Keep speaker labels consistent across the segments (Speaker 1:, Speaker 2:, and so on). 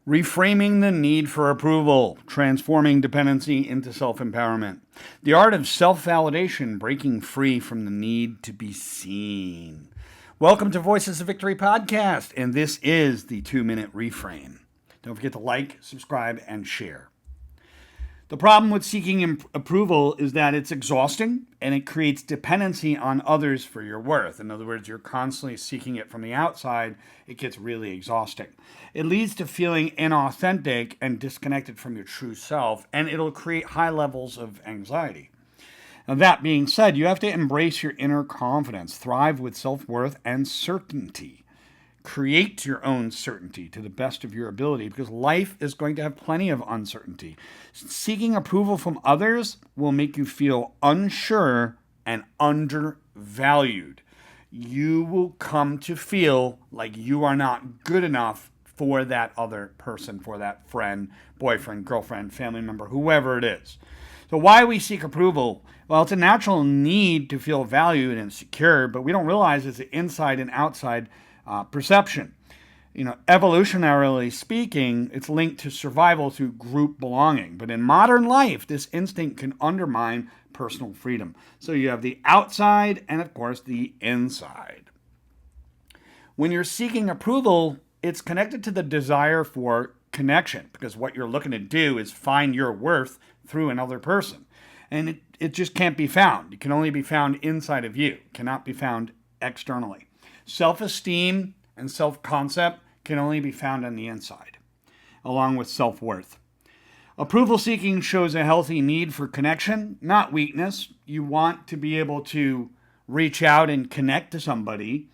Speaker 1: Reframing the need for approval, transforming dependency into self-empowerment. The art of self-validation, breaking free from the need to be seen. Welcome to Voices of Victory podcast, and this is the 2-minute reframe. Don't forget to like, subscribe, and share. The problem with seeking approval is that it's exhausting and it creates dependency on others for your worth. In other words, you're constantly seeking it from the outside. It gets really exhausting. It leads to feeling inauthentic and disconnected from your true self, and it'll create high levels of anxiety. Now, that being said, you have to embrace your inner confidence, thrive with self-worth and certainty. Create your own certainty to the best of your ability, because life is going to have plenty of uncertainty. Seeking approval from others will make you feel unsure and undervalued. You will come to feel like you are not good enough for that other person, for that friend, boyfriend, girlfriend, family member, whoever it is. So why we seek approval? Well, it's a natural need to feel valued and secure, but we don't realize it's an inside and outside perception. Evolutionarily speaking, it's linked to survival through group belonging. But in modern life, this instinct can undermine personal freedom. So you have the outside and, of course, the inside. When you're seeking approval, it's connected to the desire for connection, because what you're looking to do is find your worth through another person. And it just can't be found. It can only be found inside of you. It cannot be found externally. Self-esteem and self-concept can only be found on the inside, along with self-worth. Approval seeking shows a healthy need for connection, not weakness. You want to be able to reach out and connect to somebody,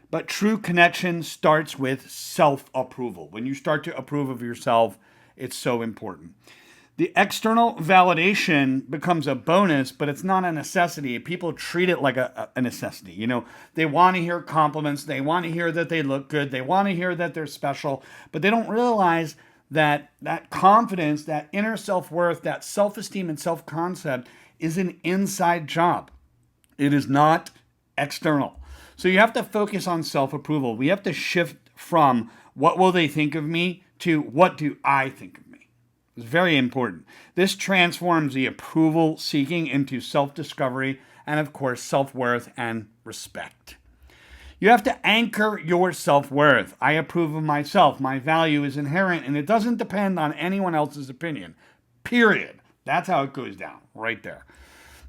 Speaker 1: but true connection starts with self-approval. When you start to approve of yourself, it's so important. The external validation becomes a bonus, but it's not a necessity. People treat it like a necessity. They want to hear compliments. They want to hear that they look good. They want to hear that they're special, but they don't realize that confidence, that inner self-worth, that self-esteem and self-concept is an inside job. It is not external. So you have to focus on self-approval. We have to shift from what will they think of me to what do I think of me. It's very important. This transforms the approval seeking into self-discovery and, of course, self-worth and respect. You have to anchor your self-worth. I approve of myself. My value is inherent, and it doesn't depend on anyone else's opinion. Period. That's how it goes down, right there.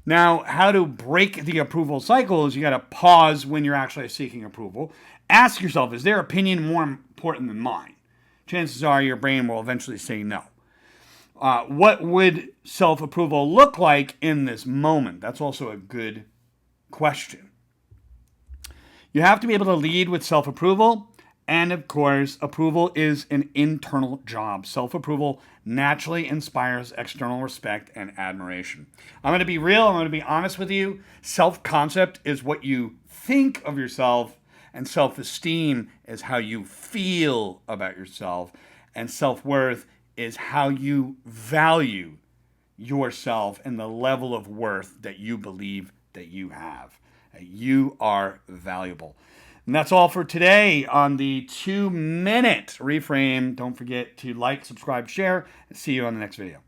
Speaker 1: Now, how to break the approval cycle is you got to pause when you're actually seeking approval. Ask yourself, is their opinion more important than mine? Chances are your brain will eventually say no. What would self-approval look like in this moment? That's also a good question. You have to be able to lead with self-approval. And of course, approval is an internal job. Self-approval naturally inspires external respect and admiration. I'm going to be real. I'm going to be honest with you. Self-concept is what you think of yourself, and self-esteem is how you feel about yourself, and self-worth is how you value yourself and the level of worth that you believe that you have. You are valuable. And that's all for today on the 2-minute reframe. Don't forget to like, subscribe, share, and see you on the next video.